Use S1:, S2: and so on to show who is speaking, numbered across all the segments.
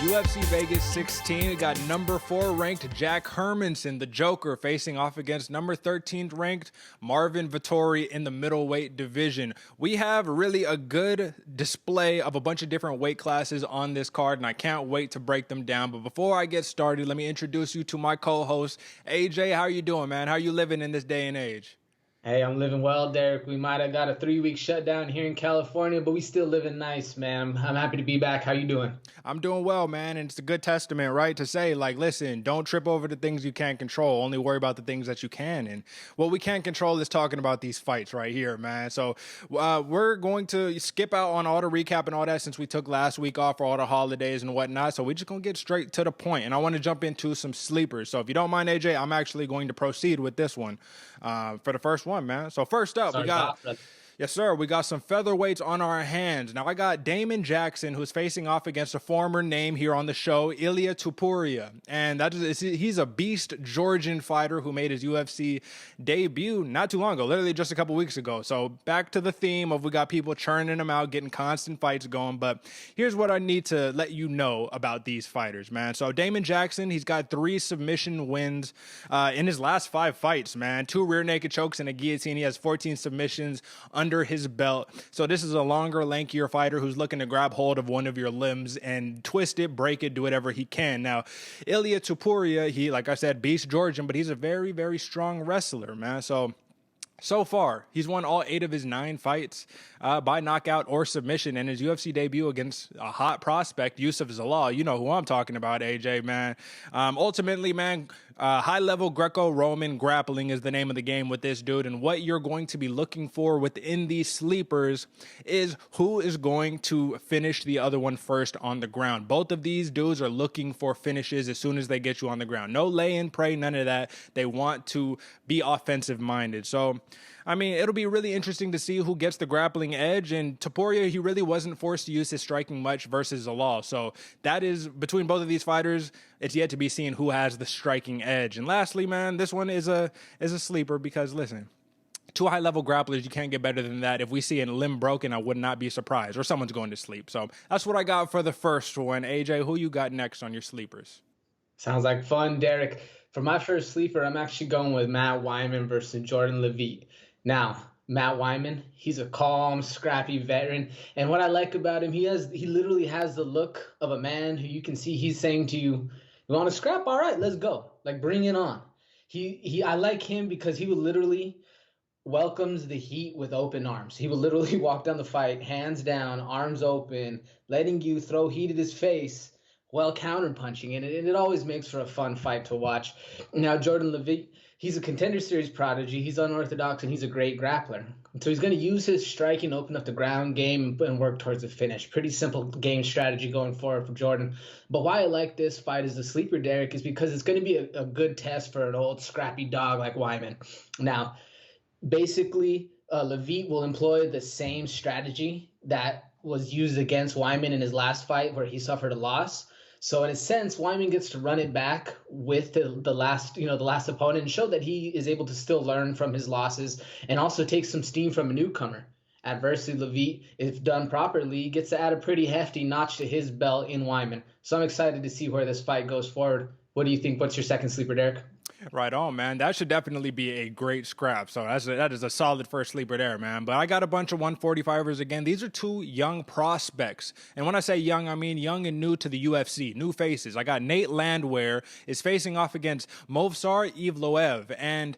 S1: UFC Vegas 16, we got number 4 ranked Jack Hermansson, the Joker, facing off against number 13th ranked Marvin Vettori in the middleweight division. We have really a good display of a bunch of different weight classes on this card, and I can't wait to break them down. But before I get started, let me introduce you to my co-host, AJ. How are you doing, man? How are you living in this day and age?
S2: Hey, I'm living well, Derick. We might have got a 3-week shutdown here in California, but we still living nice, man. I'm happy to be back. How you doing?
S1: I'm doing well, man, and it's a good testament, right, to say, like, listen, don't trip over the things you can't control. Only worry about the things that you can. And what we can't control is talking about these fights right here, man. So we're going to skip out on all the recap and all that since we took last week off for all the holidays and whatnot. So we're just going to get straight to the point, and I want to jump into some sleepers. So if you don't mind, AJ, I'm actually going to proceed with this one for the first one, man. So first up, yes, sir. We got some featherweights on our hands. Now, I got Damon Jackson, who's facing off against a former name here on the show, Ilia Topuria. And he's a beast Georgian fighter who made his UFC debut not too long ago, literally just a couple weeks ago. So back to the theme of we got people churning them out, getting constant fights going. But here's what I need to let you know about these fighters, man. So Damon Jackson, he's got 3 submission wins in his last 5 fights, man. 2 rear naked chokes and a guillotine. He has 14 submissions under his belt. So this is a longer, lankier fighter who's looking to grab hold of one of your limbs and twist it, break it, do whatever he can. Now, Ilia Topuria, he, like I said, beast Georgian, but he's a very, very strong wrestler, man. So far, he's won all 8 of his 9 fights by knockout or submission, and his UFC debut against a hot prospect, Yusuf Zalal. You know who I'm talking about, AJ, man. Ultimately, man, high-level Greco-Roman grappling is the name of the game with this dude, and what you're going to be looking for within these sleepers is who is going to finish the other one first on the ground. Both of these dudes are looking for finishes as soon as they get you on the ground. No lay and pray, none of that. They want to be offensive-minded. So, I mean, it'll be really interesting to see who gets the grappling edge. And Topuria, he really wasn't forced to use his striking much versus Zalal. So that is, between both of these fighters, it's yet to be seen who has the striking edge. And lastly, man, this one is a sleeper because, listen, 2 high-level grapplers, you can't get better than that. If we see a limb broken, I would not be surprised. Or someone's going to sleep. So that's what I got for the first one. AJ, who you got next on your sleepers?
S2: Sounds like fun, Derick. For my first sleeper, I'm actually going with Matt Wiman versus Jordan Levitt. Now, Matt Wiman, he's a calm, scrappy veteran. And what I like about him, he literally has the look of a man who you can see he's saying to you, you want to scrap? All right, let's go. Like, bring it on. I like him because he will literally welcomes the heat with open arms. He will literally walk down the fight, hands down, arms open, letting you throw heat at his face while counterpunching. And it always makes for a fun fight to watch. Now, Jordan Levitt, he's a Contender Series prodigy. He's unorthodox, and he's a great grappler. So he's going to use his striking, open up the ground game, and work towards a finish. Pretty simple game strategy going forward for Jordan. But why I like this fight as a sleeper, Derick, is because it's going to be a good test for an old scrappy dog like Wiman. Now, basically, Levitt will employ the same strategy that was used against Wiman in his last fight where he suffered a loss. So in a sense, Wiman gets to run it back with the last opponent and show that he is able to still learn from his losses and also take some steam from a newcomer. Adversely, Levitt, if done properly, gets to add a pretty hefty notch to his belt in Wiman. So I'm excited to see where this fight goes forward. What do you think? What's your second sleeper, Derick?
S1: Right on, man. That should definitely be a great scrap. So that is a solid first sleeper there, man. But I got a bunch of 145ers again. These are 2 young prospects. And when I say young, I mean young and new to the UFC, new faces. I got Nate Landwehr is facing off against Movsar Evloev. And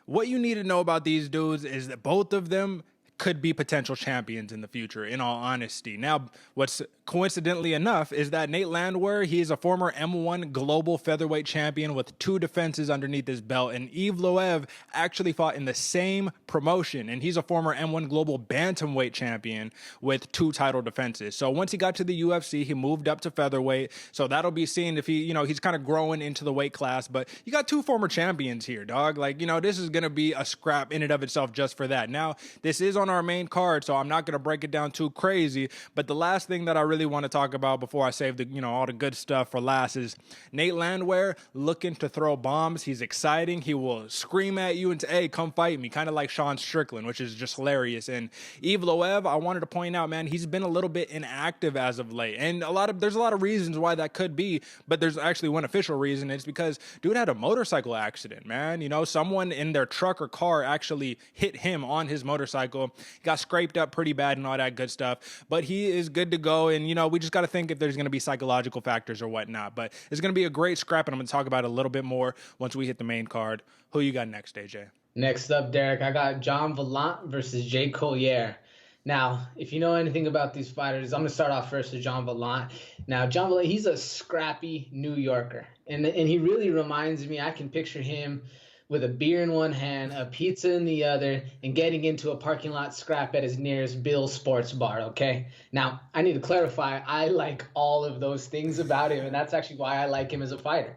S1: what you need to know about these dudes is that both of them could be potential champions in the future, in all honesty. Now, what's coincidentally enough is that Nate Landwehr, he is a former M1 global featherweight champion with 2 defenses underneath his belt, and Evloev actually fought in the same promotion, and he's a former M1 global bantamweight champion with 2 title defenses. So once he got to the UFC, he moved up to featherweight, so that'll be seen if he's kind of growing into the weight class, but you got 2 former champions here, dog. Like, this is going to be a scrap in and of itself just for that. Now, this is on our main card, so I'm not going to break it down too crazy. But the last thing that I really want to talk about before I save all the good stuff for last is Nate Landwehr looking to throw bombs. He's exciting. He will scream at you and say, hey, come fight me, kind of like Sean Strickland, which is just hilarious. And Yves Loev, I wanted to point out, man, he's been a little bit inactive as of late. And there's a lot of reasons why that could be, but there's actually one official reason. It's because dude had a motorcycle accident, man. Someone in their truck or car actually hit him on his motorcycle. He got scraped up pretty bad and all that good stuff, but he is good to go. And, we just got to think if there's going to be psychological factors or whatnot, but it's going to be a great scrap, and I'm going to talk about it a little bit more once we hit the main card. Who you got next, AJ?
S2: Next up, Derick, I got John Vaillant versus Jay Collier. Now, if you know anything about these fighters, I'm going to start off first with John Vaillant. Now, John Vaillant, he's a scrappy New Yorker, and he really reminds me, I can picture him with a beer in one hand, a pizza in the other, and getting into a parking lot scrap at his nearest Bill's Sports Bar, okay? Now, I need to clarify, I like all of those things about him, and that's actually why I like him as a fighter.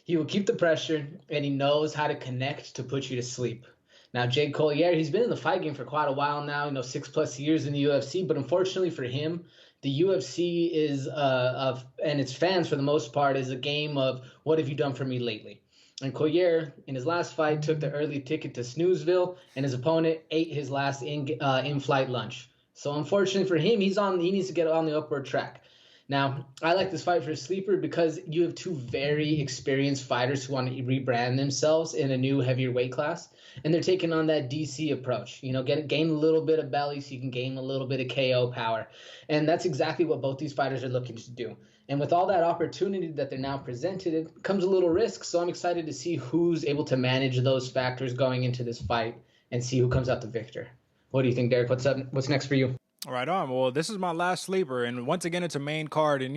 S2: He will keep the pressure, and he knows how to connect to put you to sleep. Now, Jay Collier, he's been in the fight game for quite a while now, 6+ years in the UFC, but unfortunately for him, the UFC is, and its fans for the most part, is a game of what have you done for me lately? And Collier, in his last fight, took the early ticket to Snoozeville, and his opponent ate his last in-flight lunch. So unfortunately for him, he needs to get on the upward track. Now, I like this fight for a sleeper because you have two very experienced fighters who want to rebrand themselves in a new heavier weight class, and they're taking on that DC approach. Gain a little bit of belly so you can gain a little bit of KO power, and that's exactly what both these fighters are looking to do. And with all that opportunity that they're now presented, it comes a little risk. So I'm excited to see who's able to manage those factors going into this fight and see who comes out the victor. What do you think, Derick? What's up? What's next for you?
S1: Right on. Well, this is my last sleeper, and once again, it's a main card. And,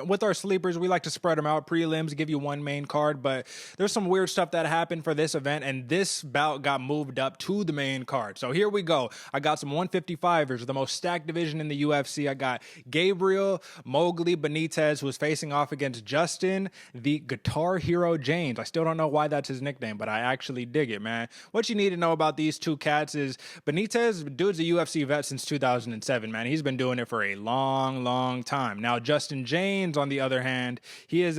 S1: with our sleepers, we like to spread them out. Prelims give you one main card, but there's some weird stuff that happened for this event, and this bout got moved up to the main card. So here we go. I got some 155ers, the most stacked division in the UFC. I got Gabriel Mowgli Benitez, who is facing off against Justin, the Guitar Hero James. I still don't know why that's his nickname, but I actually dig it, man. What you need to know about these two cats is Benitez, dude's a UFC vet since 2007, man. He's been doing it for a long time. Now, Justin James, on the other hand, he is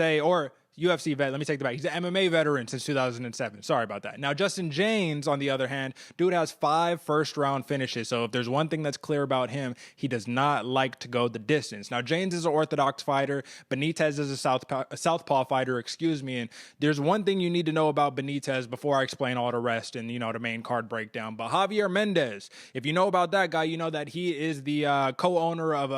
S1: UFC vet. Let me take that back. He's an MMA veteran since 2007. Sorry about that. Now, Justin James, on the other hand, dude has 5 first-round finishes. So if there's one thing that's clear about him, he does not like to go the distance. Now, James is an orthodox fighter. Benitez is a southpaw fighter, And there's one thing you need to know about Benitez before I explain all the rest and, the main card breakdown. But Javier Mendez, if you know about that guy, you know that he is the co-owner of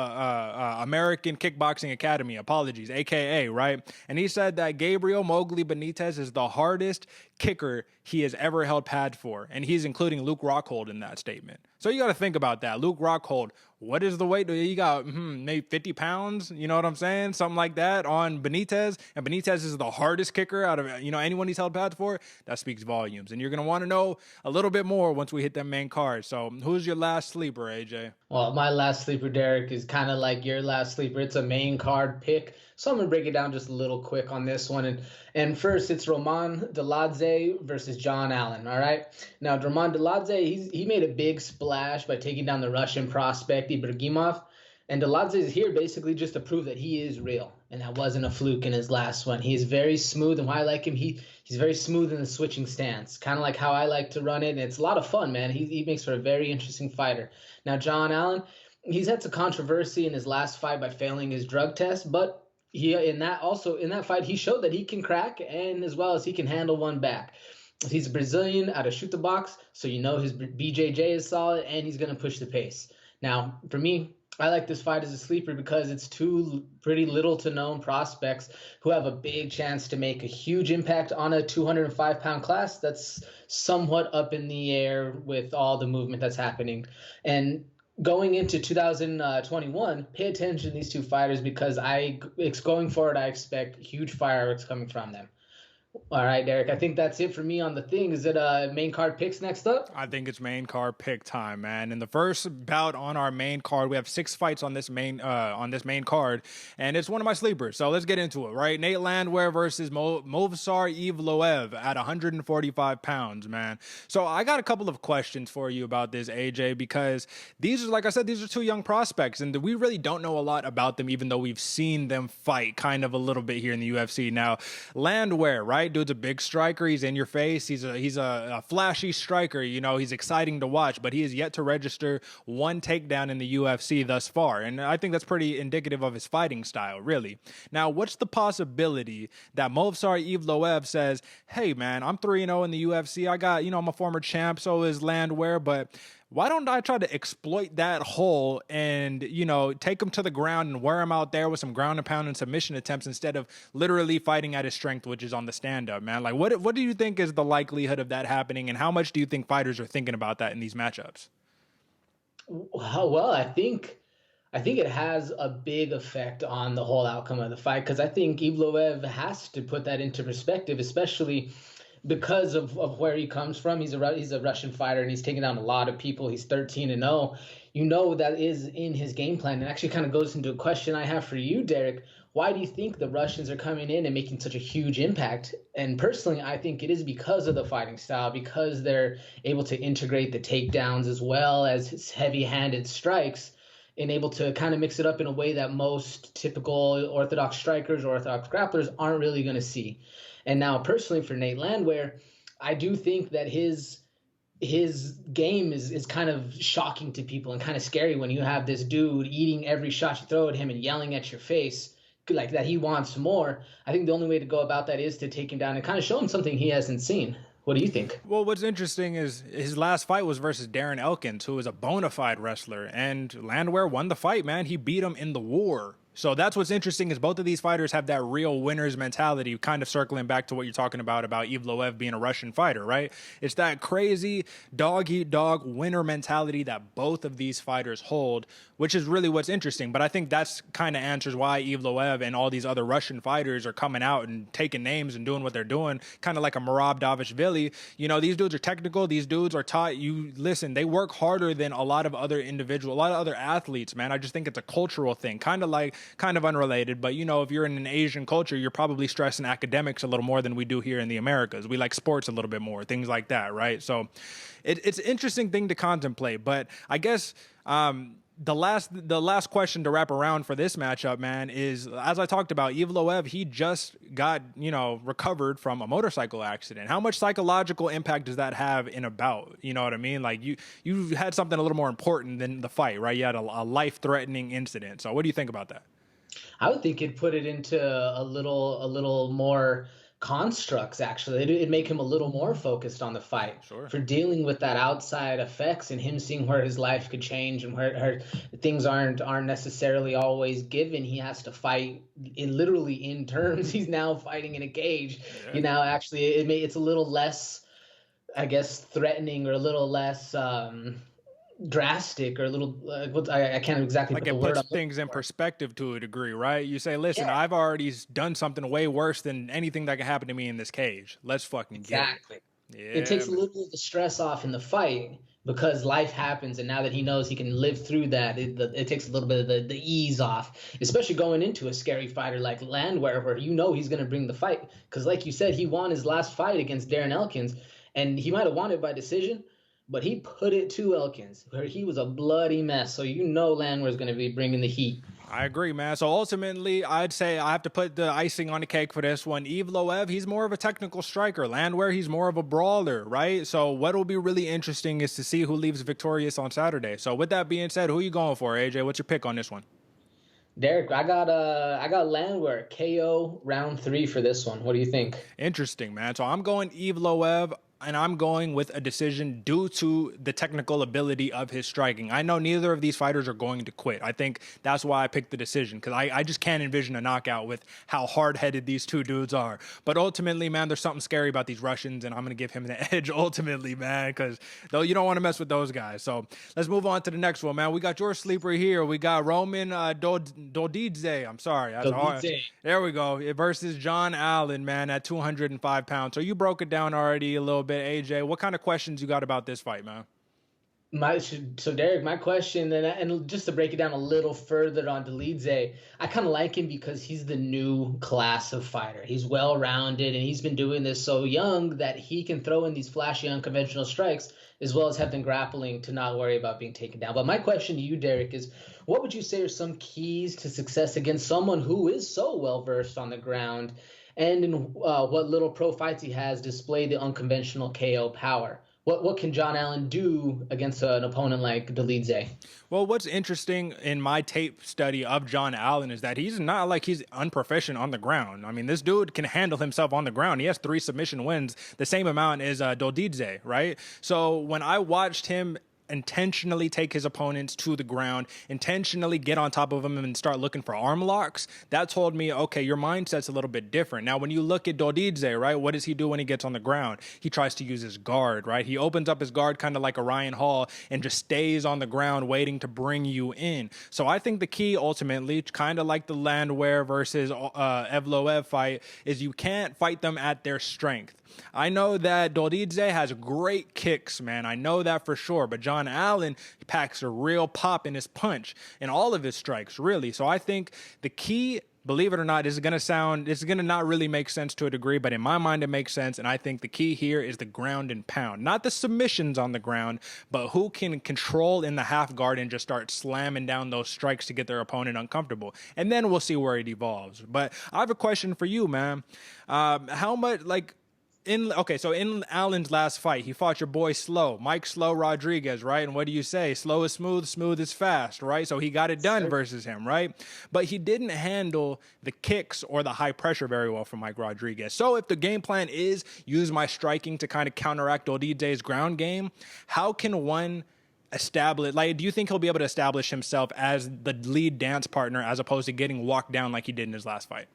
S1: American Kickboxing Academy, AKA, right? And he said that Gabriel Mowgli Benitez is the hardest kicker he has ever held pad for, and he's including Luke Rockhold in that statement. So you got to think about that. Luke Rockhold, what is the weight? He got maybe 50 pounds, you know what I'm saying? Something like that on Benitez, and Benitez is the hardest kicker out of anyone he's held pads for. That speaks volumes, and you're going to want to know a little bit more once we hit that main card. So who's your last sleeper, AJ?
S2: Well, my last sleeper, Derick, is kind of like your last sleeper. It's a main card pick. So I'm going to break it down just a little quick on this one. And first, it's Roman Dolidze versus John Allen, all right? Now, Roman Dolidze, he made a big splash by taking down the Russian prospect, Ibragimov. And Dolidze is here basically just to prove that he is real. And that wasn't a fluke in his last one. He's very smooth, and why I like him, he's very smooth in the switching stance, kind of like how I like to run it. And it's a lot of fun, man. He makes for a very interesting fighter. Now, John Allen, he's had some controversy in his last fight by failing his drug test, but in that fight, he showed that he can crack, and as well as he can handle one back. He's a Brazilian out of shoot the box, so his BJJ is solid, and he's going to push the pace. Now, for me, I like this fight as a sleeper because it's two pretty little to known prospects who have a big chance to make a huge impact on a 205-pound class that's somewhat up in the air with all the movement that's happening. And going into 2021, pay attention to these two fighters because going forward, I expect huge fireworks coming from them. All right, Derek. I think that's it for me on the thing. Is it main card picks next up?
S1: I think it's main card pick time, man. In the first bout on our main card, we have 6 fights on this main card, and it's one of my sleepers. So let's get into it, right? Nate Landwehr versus Movsar Evloev at 145 pounds, man. So I got a couple of questions for you about this, AJ, because these are, like I said, these are two young prospects, and we really don't know a lot about them, even though we've seen them fight kind of a little bit here in the UFC. Now, Landwehr, right? Dude's a big striker. He's in your face. He's a flashy striker. You know, he's exciting to watch, but he has yet to register one takedown in the UFC thus far. And I think that's pretty indicative of his fighting style, really. Now, what's the possibility that Movsar Evloev says, hey, man, I'm 3-0 in the UFC. I'm a former champ, so is Landwehr, but why don't I try to exploit that hole and, take him to the ground and wear him out there with some ground and pound and submission attempts instead of literally fighting at his strength, which is on the stand-up, man? Like, what do you think is the likelihood of that happening, and how much do you think fighters are thinking about that in these matchups?
S2: Well, I think it has a big effect on the whole outcome of the fight because I think Evloev has to put that into perspective, especially because of where he comes from. He's a Russian fighter and he's taken down a lot of people. He's 13-0. You know that is in his game plan. And actually kind of goes into a question I have for you, Derek. Why do you think the Russians are coming in and making such a huge impact? And personally, I think it is because of the fighting style, because they're able to integrate the takedowns as well as his heavy-handed strikes and able to kind of mix it up in a way that most typical orthodox strikers or orthodox grapplers aren't really going to see. And now, personally, for Nate Landwehr, I do think that his game is kind of shocking to people and kind of scary when you have this dude eating every shot you throw at him and yelling at your face like that he wants more. I think the only way to go about that is to take him down and kind of show him something he hasn't seen. What do you think?
S1: Well, what's interesting is his last fight was versus Darren Elkins, who is a bona fide wrestler, and Landwehr won the fight, man. He beat him in the war. So that's what's interesting is both of these fighters have that real winner's mentality, kind of circling back to what you're talking about Evloev being a Russian fighter, right? It's that crazy dog-eat-dog winner mentality that both of these fighters hold, which is really what's interesting. But I think that's kind of answers why Evloev and all these other Russian fighters are coming out and taking names and doing what they're doing, kind of like a Merab Davishvili. These dudes are technical. These dudes are taught, they work harder than a lot of other athletes, man. I just think it's a cultural thing, kind of unrelated, but if you're in an Asian culture, you're probably stressing academics a little more than we do here in the Americas. We like sports a little bit more, things like that, right? So it's an interesting thing to contemplate, but I guess the last question to wrap around for this matchup, man, is, as I talked about, Evloev, he just got, recovered from a motorcycle accident. How much psychological impact does that have in a bout? You know what I mean? Like, you had something a little more important than the fight, right? You had a life-threatening incident. So what do you think about that?
S2: I would think it'd put it into a little more constructs. Actually, it'd make him a little more focused on the fight.
S1: Sure.
S2: For dealing with that outside effects and him seeing where his life could change and where things aren't necessarily always given. He has to fight literally in terms. He's now fighting in a cage.
S1: Yeah.
S2: Actually, it's a little less, I guess, threatening or a little less drastic or a little I can't exactly
S1: Like,
S2: put the
S1: it
S2: word
S1: puts
S2: up
S1: things in perspective to a degree, right? You say, listen,
S2: yeah,
S1: I've already done something way worse than anything that can happen to me in this cage. Let's fucking
S2: exactly.
S1: get
S2: It
S1: it. Yeah,
S2: takes a
S1: man.
S2: little of the stress off in the fight because life happens, and now that he knows he can live through that, it takes a little bit of the ease off, especially going into a scary fighter like Landwehr, where he's going to bring the fight. Because, like you said, he won his last fight against Darren Elkins, and he might have won it by decision, but he put it to Elkins, where he was a bloody mess. So Landwehr's going to be bringing the heat.
S1: I agree, man. So ultimately, I'd say I have to put the icing on the cake for this one. Evloev, he's more of a technical striker. Landwehr, he's more of a brawler, right? So what will be really interesting is to see who leaves victorious on Saturday. So with that being said, who are you going for, AJ? What's your pick on this one?
S2: Derek, I got Landwehr KO round 3 for this one. What do you think?
S1: Interesting, man. So I'm going Evloev. and I'm going with a decision due to the technical ability of his striking. I know neither of these fighters are going to quit. I think that's why I picked the decision, because I just can't envision a knockout with how hard-headed these two dudes are. But ultimately, man, there's something scary about these Russians, and I'm going to give him the edge ultimately, man, because though you don't want to mess with those guys. So let's move on to the next one, man. We got your sleeper here. We got Roman Dolidze. I'm sorry. That's hard. There we go. Versus John Allen, man, at 205 pounds. So you broke it down already a little bit, AJ. What kind of questions you got about this fight, man?
S2: So Derick, my question, and just to break it down a little further on Dolidze, I kind of like him because he's the new class of fighter. He's well-rounded, and he's been doing this so young that he can throw in these flashy, unconventional strikes, as well as have them grappling to not worry about being taken down. But my question to you, Derick, is what would you say are some keys to success against someone who is so well-versed on the ground and in what little pro fights he has display the unconventional KO power? What can John Allen do against an opponent like Dolidze?
S1: Well, what's interesting in my tape study of John Allen is that he's not like he's unproficient on the ground. I mean, this dude can handle himself on the ground. He has 3 submission wins, the same amount as Dolidze, right? So when I watched him intentionally take his opponents to the ground, intentionally get on top of him and start looking for arm locks, that told me, okay, your mindset's a little bit different. Now, when you look at Dolidze, right, what does he do when he gets on the ground? He tries to use his guard, right? He opens up his guard kind of like a Ryan Hall and just stays on the ground waiting to bring you in. So I think the key ultimately, kind of like the Landwehr versus Evloev fight, is you can't fight them at their strength. I know that Dolidze has great kicks, man. I know that for sure. But John Allen packs a real pop in his punch and all of his strikes, really. So I think the key, believe it or not, is going to not really make sense to a degree, but in my mind it makes sense. And I think the key here is the ground and pound, not the submissions on the ground, but who can control in the half guard and just start slamming down those strikes to get their opponent uncomfortable. And then we'll see where it evolves. But I have a question for you, man. How much, like, in Allen's last fight, he fought your boy Mike Slow Rodriguez, right? And what do you say? Slow is smooth, smooth is fast, right? So he got it done versus him, right? But he didn't handle the kicks or the high pressure very well from Mike Rodriguez. So if the game plan is use my striking to kind of counteract Dolidze's ground game, how can one establish, like, do you think he'll be able to establish himself as the lead dance partner as opposed to getting walked down like he did in his last fight?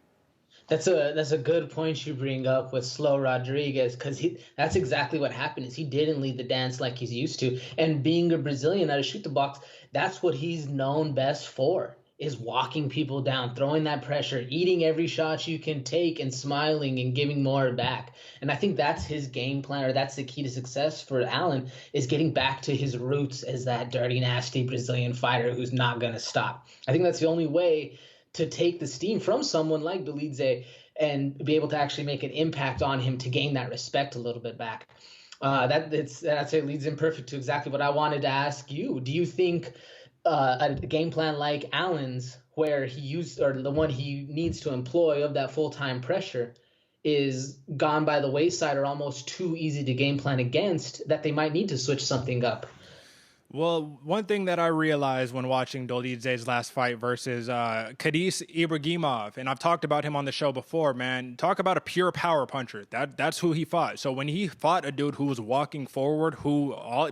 S2: That's a good point you bring up with Slow Rodriguez, because that's exactly what happened. Is he didn't lead the dance like he's used to, and being a Brazilian out of shoot the box, that's what he's known best for, is walking people down, throwing that pressure, eating every shot you can take, and smiling and giving more back. And I think that's his game plan, or that's the key to success for Allen, is getting back to his roots as that dirty, nasty Brazilian fighter who's not going to stop. I think that's the only way to take the steam from someone like Dolidze and be able to actually make an impact on him to gain that respect a little bit back. That leads in perfect to exactly what I wanted to ask you. Do you think a game plan like Allen's, where he used, or the one he needs to employ of that full-time pressure, is gone by the wayside or almost too easy to game plan against, that they might need to switch something up?
S1: Well, one thing that I realized when watching Dolidze's last fight versus Khadis Ibragimov, and I've talked about him on the show before, man, talk about a pure power puncher. That's who he fought. So when he fought a dude who was walking forward,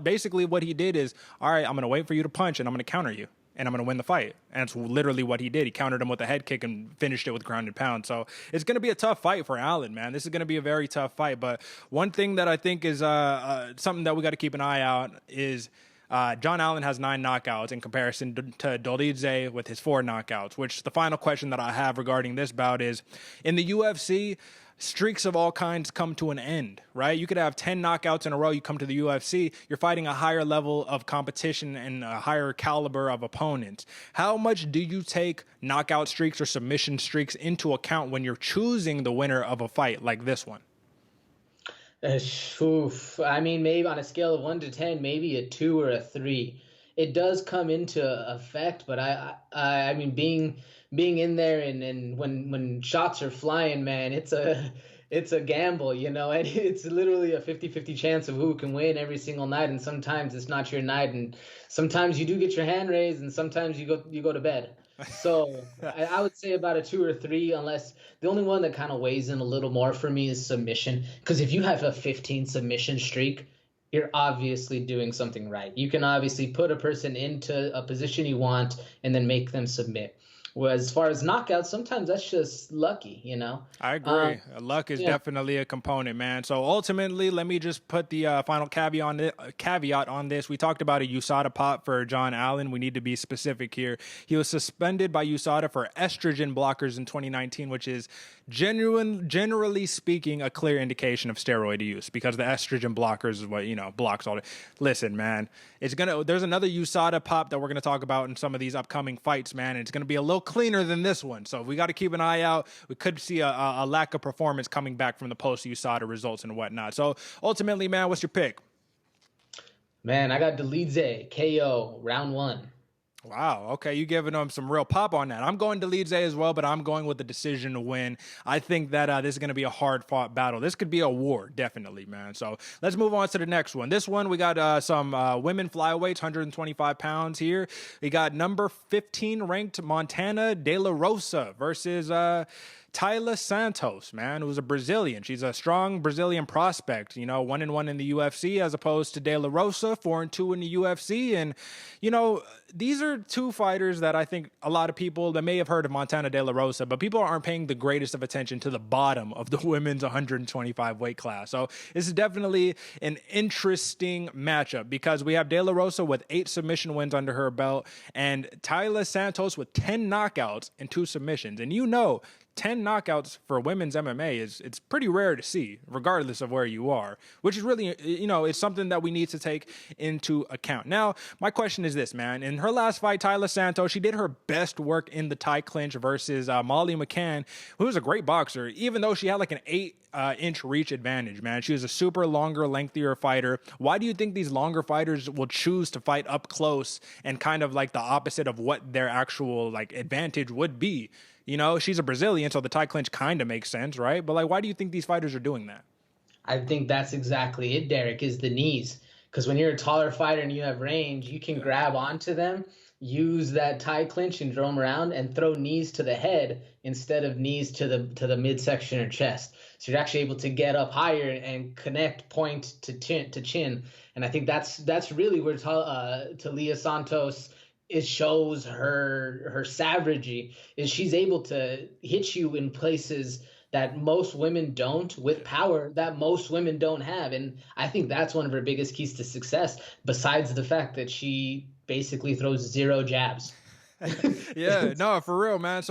S1: basically what he did is, all right, I'm going to wait for you to punch and I'm going to counter you, and I'm going to win the fight. And it's literally what he did. He countered him with a head kick and finished it with ground and pound. So it's going to be a tough fight for Allen, man. This is going to be a very tough fight. But one thing that I think is something that we got to keep an eye out is John Allen has 9 knockouts in comparison to Dolidze with his 4 knockouts, which the final question that I have regarding this bout is, in the UFC, streaks of all kinds come to an end, right? You could have 10 knockouts in a row. You come to the UFC, you're fighting a higher level of competition and a higher caliber of opponents. How much do you take knockout streaks or submission streaks into account when you're choosing the winner of a fight like this one?
S2: I mean, maybe on a scale of 1 to 10, maybe a 2 or a 3. It does come into effect, but I mean, being in there and when shots are flying, man, it's a gamble, you know, and it's literally a 50-50 chance of who can win every single night. And sometimes it's not your night, and sometimes you do get your hand raised, and sometimes you go to bed. So I would say about a 2 or 3, unless the only one that kind of weighs in a little more for me is submission. Because if you have a 15 submission streak, you're obviously doing something right. You can obviously put a person into a position you want and then make them submit. Whereas as far as knockouts, sometimes that's just lucky, you know?
S1: I
S2: Um,
S1: agree. Luck is
S2: yeah.
S1: definitely a component, man. So ultimately, let me just put the final caveat on this. We talked about a USADA pop for John Allen. We need to be specific here. He was suspended by USADA for estrogen blockers in 2019, which is generally speaking, a clear indication of steroid use because the estrogen blockers is what, blocks all the. Listen, man, there's another USADA pop that we're gonna talk about in some of these upcoming fights, man. And it's gonna be a little cleaner than this one. So we got to keep an eye out. We could see a lack of performance coming back from the post USADA results and whatnot. So ultimately, man, what's your pick?
S2: Man, I got Delize KO round 1.
S1: Wow. Okay, you giving them some real pop on that. I'm going to Leeds as well, but I'm going with the decision to win. I think that this is going to be a hard fought battle. This could be a war, definitely, man. So let's move on to the next one. This one, we got some women flyweights, 125 pounds here. We got number 15 ranked Montana De La Rosa versus Tayla Santos, man, who's a Brazilian. She's a strong Brazilian prospect, 1-1 in the UFC as opposed to De La Rosa, 4-2 in the UFC. And, these are two fighters that I think a lot of people that may have heard of Montana De La Rosa, but people aren't paying the greatest of attention to the bottom of the women's 125 weight class. So this is definitely an interesting matchup because we have De La Rosa with 8 submission wins under her belt and Tayla Santos with 10 knockouts and 2 submissions. And 10 knockouts for women's MMA it's pretty rare to see, regardless of where you are, which is really, it's something that we need to take into account. Now, my question is this, man. In her last fight, Tayla Santos, she did her best work in the tie clinch versus Molly McCann, who was a great boxer, even though she had like an 8-inch reach advantage, man. She was a super longer, lengthier fighter. Why do you think these longer fighters will choose to fight up close and kind of like the opposite of what their actual like advantage would be? She's a Brazilian, so the tie clinch kind of makes sense, right? But like, why do you think these fighters are doing that?
S2: I think that's exactly it, Derick, is the knees. Because when you're a taller fighter and you have range, you can grab onto them, use that tie clinch and throw them around, and throw knees to the head instead of knees to the midsection or chest. So you're actually able to get up higher and connect point to chin. And I think that's really where Talia Santos shows her savagery, is she's able to hit you in places that most women don't, with power that most women don't have. And I think that's one of her biggest keys to success, besides the fact that she basically throws 0 jabs.
S1: Yeah, no, for real, man.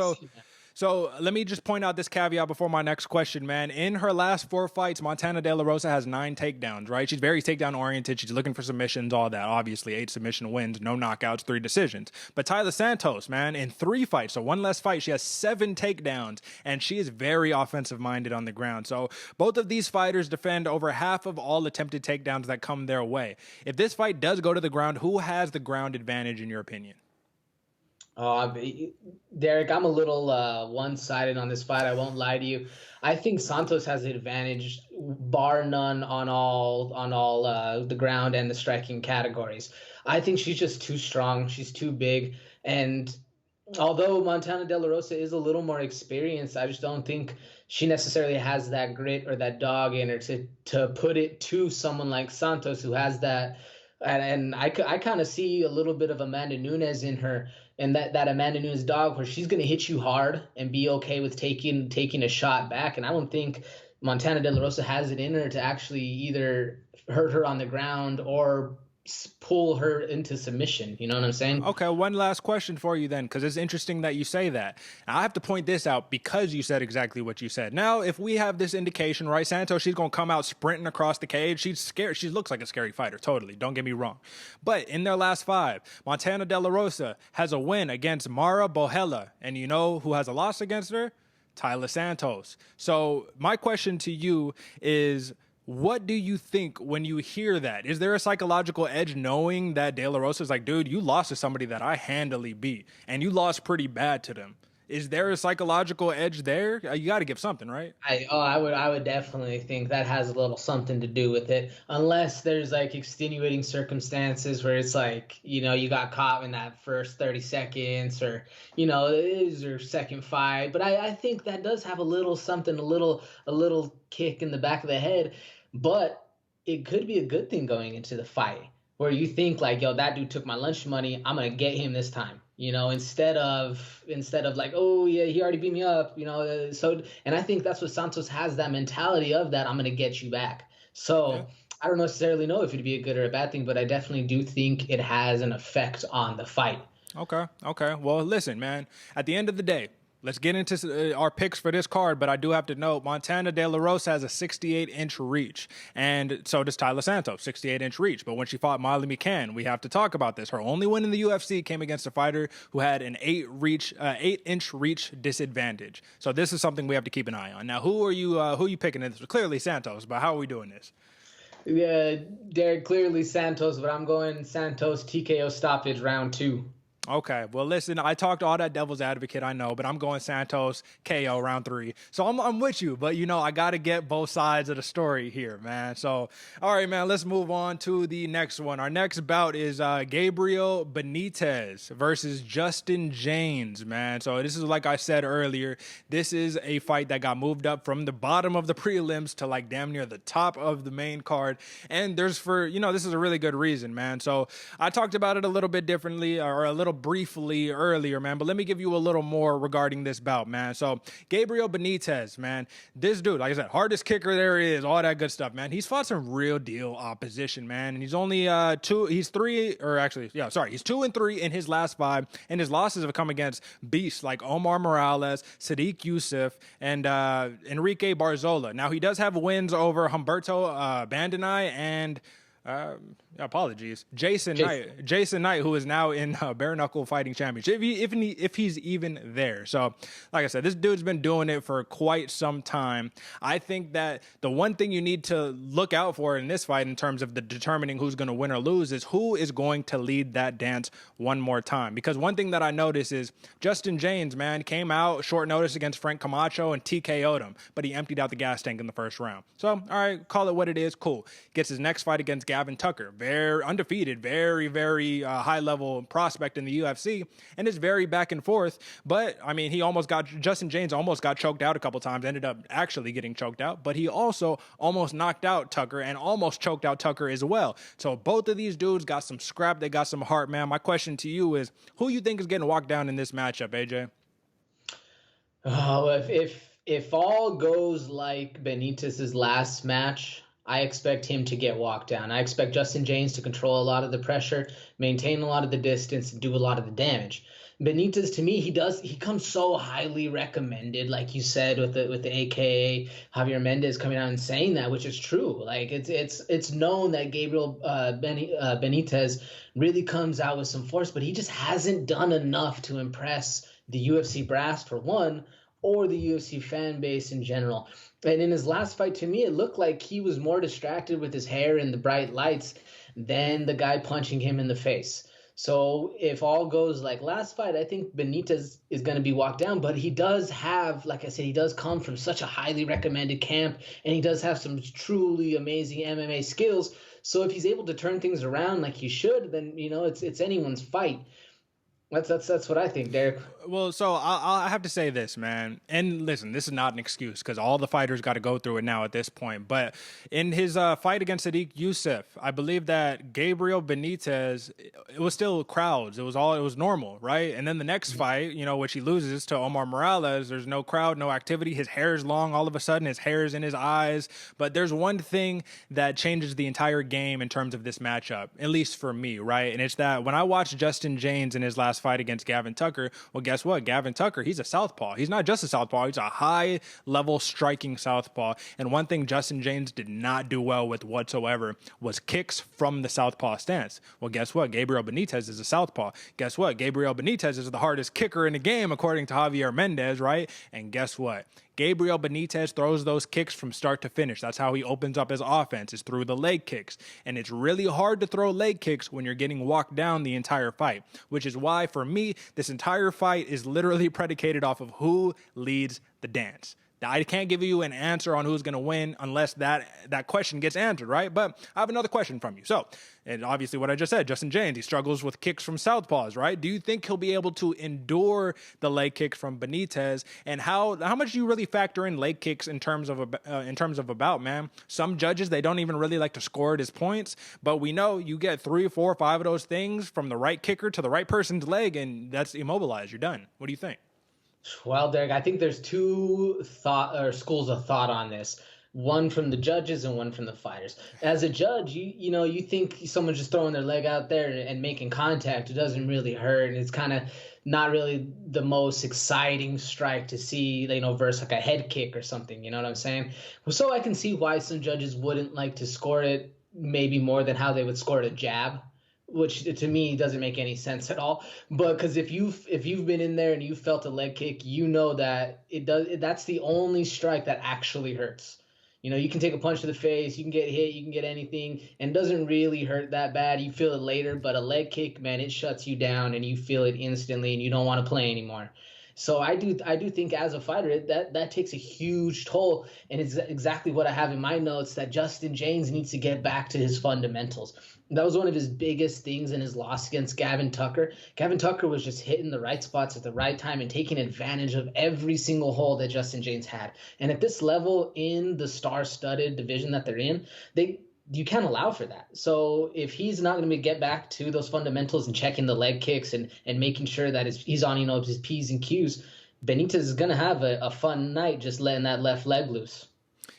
S1: So let me just point out this caveat before my next question, man. In her last 4 fights, Montana De La Rosa has 9 takedowns, right? She's very takedown oriented. She's looking for submissions, all that. Obviously, 8 submission wins, no knockouts, 3 decisions. But Tayla Santos, man, in 3 fights, so 1 less fight, she has 7 takedowns, and she is very offensive minded on the ground. So both of these fighters defend over half of all attempted takedowns that come their way. If this fight does go to the ground, who has the ground advantage in your opinion?
S2: Derick, I'm a little one-sided on this fight. I won't lie to you. I think Santos has the advantage, bar none, on all the ground and the striking categories. I think she's just too strong. She's too big. And although Montana De La Rosa is a little more experienced, I just don't think she necessarily has that grit or that dog in her to put it to someone like Santos, who has that. And I kind of see a little bit of Amanda Nunes in her, and that Amanda Nunes dog, where she's going to hit you hard and be okay with taking a shot back. And I don't think Montana De La Rosa has it in her to actually either hurt her on the ground or pull her into submission. You know what I'm saying?
S1: Okay, one last question for you then, because it's interesting that you say that. Now, I have to point this out because you said exactly what you said. Now, if we have this indication, right, Santos, she's going to come out sprinting across the cage. She's scared. She looks like a scary fighter, totally. Don't get me wrong. But in their last 5, Montana De La Rosa has a win against Mara Bohela. And you know who has a loss against her? Tayla Santos. So my question to you is, what do you think when you hear that? Is there a psychological edge knowing that De La Rosa is like, dude, you lost to somebody that I handily beat, and you lost pretty bad to them? Is there a psychological edge there? You got to give something, right?
S2: I would definitely think that has a little something to do with it, unless there's like extenuating circumstances where it's like, you got caught in that first 30 seconds, or it is your second fight. But I think that does have a little something, a little kick in the back of the head. But it could be a good thing going into the fight, where you think like, yo, that dude took my lunch money, I'm gonna get him this time. Instead of like, oh yeah, he already beat me up. So, and I think that's what Santos has, that mentality of that I'm gonna get you back. So
S1: Yeah.
S2: I don't necessarily know if it'd be a good or a bad thing, but I definitely do think it has an effect on the fight.
S1: Okay. Okay. Well, listen, man. At the end of the day, let's get into our picks for this card. But I do have to note, Montana De La Rosa has a 68-inch reach, and so does Tyler Santos, 68-inch reach. But when she fought Molly McCann, we have to talk about this. Her only win in the UFC came against a fighter who had an 8-inch reach disadvantage. So this is something we have to keep an eye on. Now, who are you picking in this? Clearly Santos, but how are we doing this?
S2: Yeah, Derek, clearly Santos, but I'm going Santos TKO stoppage round 2.
S1: Okay, well, listen, I talked all that devil's advocate, I know, but I'm going Santos KO round 3. So I'm with you, but, I got to get both sides of the story here, man. So, all right, man, let's move on to the next one. Our next bout is Gabriel Benitez versus Justin James, man. So this is, like I said earlier, this is a fight that got moved up from the bottom of the prelims to like damn near the top of the main card. And this is a really good reason, man. So I talked about it a little bit differently, or a little briefly earlier, man, but let me give you a little more regarding this bout, man. So Gabriel Benitez, man, this dude, like I said, hardest kicker there is, all that good stuff, man. He's fought some real deal opposition, man, and he's only he's 2-3 in his last 5, and his losses have come against beasts like Omar Morales, Sadiq Youssef, and Enrique Barzola. Now he does have wins over Humberto Bandenay and apologies, Jason Knight, who is now in bare knuckle fighting championship, if he's even there. So, like I said, this dude's been doing it for quite some time. I think that the one thing you need to look out for in this fight, in terms of the determining who's going to win or lose, is who is going to lead that dance one more time. Because one thing that I noticed is Justin James, man, came out short notice against Frank Camacho and TKO'd him, but he emptied out the gas tank in the first round. So, all right, call it what it is. Cool. Gets his next fight against Gavin Tucker. Very undefeated, very, very high-level prospect in the UFC, and it's very back and forth. But, I mean, Justin James almost got choked out a couple times, ended up actually getting choked out, but he also almost knocked out Tucker and almost choked out Tucker as well. So both of these dudes got some scrap, they got some heart, man. My question to you is, who you think is getting walked down in this matchup, AJ?
S2: Oh, if all goes like Benitez's last match, I expect him to get walked down. I expect Justin James to control a lot of the pressure, maintain a lot of the distance, and do a lot of the damage. Benitez, to me, he comes so highly recommended, like you said, with the AKA Javier Mendez coming out and saying that, which is true. Like it's known that Gabriel Benitez really comes out with some force, but he just hasn't done enough to impress the UFC brass, for one, or the UFC fan base in general. And in his last fight, to me, it looked like he was more distracted with his hair and the bright lights than the guy punching him in the face. So if all goes like last fight, I think Benitez is going to be walked down. But he does have, like I said, he does come from such a highly recommended camp, and he does have some truly amazing MMA skills. So if he's able to turn things around like he should, then, it's anyone's fight. That's what I think, Derek.
S1: Well, so I have to say this, man. And listen, this is not an excuse, because all the fighters got to go through it now at this point. But in his fight against Sadiq Youssef, I believe that Gabriel Benitez, it was still crowds. It was normal, right? And then the next fight, which he loses to Omar Morales, there's no crowd, no activity. His hair is long. All of a sudden, his hair is in his eyes. But there's one thing that changes the entire game in terms of this matchup, at least for me, right? And it's that when I watched Justin James in his last fight against Gavin Tucker, well, guess what? Gavin Tucker, he's a southpaw. He's not just a southpaw. He's a high-level striking southpaw. And one thing Justin James did not do well with whatsoever was kicks from the southpaw stance. Well, guess what? Gabriel Benitez is a southpaw. Guess what? Gabriel Benitez is the hardest kicker in the game, according to Javier Mendez, right? And guess what? Gabriel Benitez throws those kicks from start to finish. That's how he opens up his offense, is through the leg kicks. And it's really hard to throw leg kicks when you're getting walked down the entire fight, which is why, for me, this entire fight is literally predicated off of who leads the dance. I can't give you an answer on who's going to win unless that question gets answered, right? But I have another question from you. So, and obviously what I just said, Justin James, he struggles with kicks from southpaws, right? Do you think he'll be able to endure the leg kicks from Benitez? And how much do you really factor in leg kicks in terms of a bout, man? Some judges, they don't even really like to score it as points, but we know you get 3, 4, 5 of those things from the right kicker to the right person's leg, and that's immobilized. You're done. What do you think?
S2: Well, Derek, I think there's two schools of thought on this. One from the judges and one from the fighters. As a judge, you think someone's just throwing their leg out there and making contact. It doesn't really hurt, and it's kind of not really the most exciting strike to see, versus like a head kick or something. You know what I'm saying? So I can see why some judges wouldn't like to score it maybe more than how they would score a jab, which to me doesn't make any sense at all. But because if you've been in there and you felt a leg kick, you know that that's the only strike that actually hurts. You can take a punch to the face, you can get hit, you can get anything, and it doesn't really hurt that bad. You feel it later, but a leg kick, man, it shuts you down and you feel it instantly and you don't want to play anymore. So I do think as a fighter that takes a huge toll, and it's exactly what I have in my notes, that Justin James needs to get back to his fundamentals. That was one of his biggest things in his loss against Gavin Tucker. Gavin Tucker was just hitting the right spots at the right time and taking advantage of every single hole that Justin James had. And at this level in the star-studded division that they're in, you can't allow for that. So if he's not going to get back to those fundamentals and checking the leg kicks and making sure that he's on his P's and Q's, Benitez is going to have a fun night just letting that left leg loose.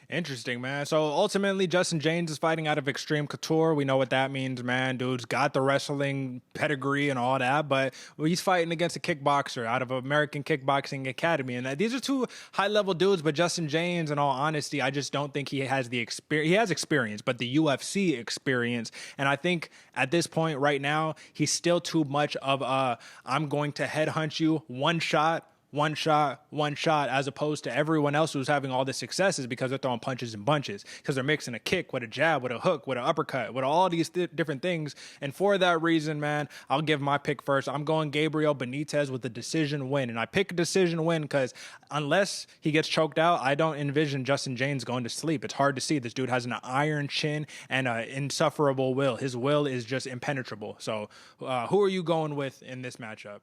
S1: Interesting, man. So ultimately, Justin James is fighting out of Extreme Couture. We know what that means, man. Dude's got the wrestling pedigree and all that, but he's fighting against a kickboxer out of American Kickboxing Academy. And these are two high-level dudes, but Justin James, in all honesty, I just don't think he has the experience. He has experience, but the UFC experience. And I think at this point right now, he's still too much of I'm going to headhunt you, one shot, as opposed to everyone else who's having all the successes because they're throwing punches and bunches, because they're mixing a kick with a jab, with a hook, with an uppercut, with all these different things. And for that reason, man, I'll give my pick first. I'm going Gabriel Benitez with a decision win. And I pick a decision win because unless he gets choked out, I don't envision Justin James going to sleep. It's hard to see. This dude has an iron chin and an insufferable will. His will is just impenetrable. So who are you going with in this matchup?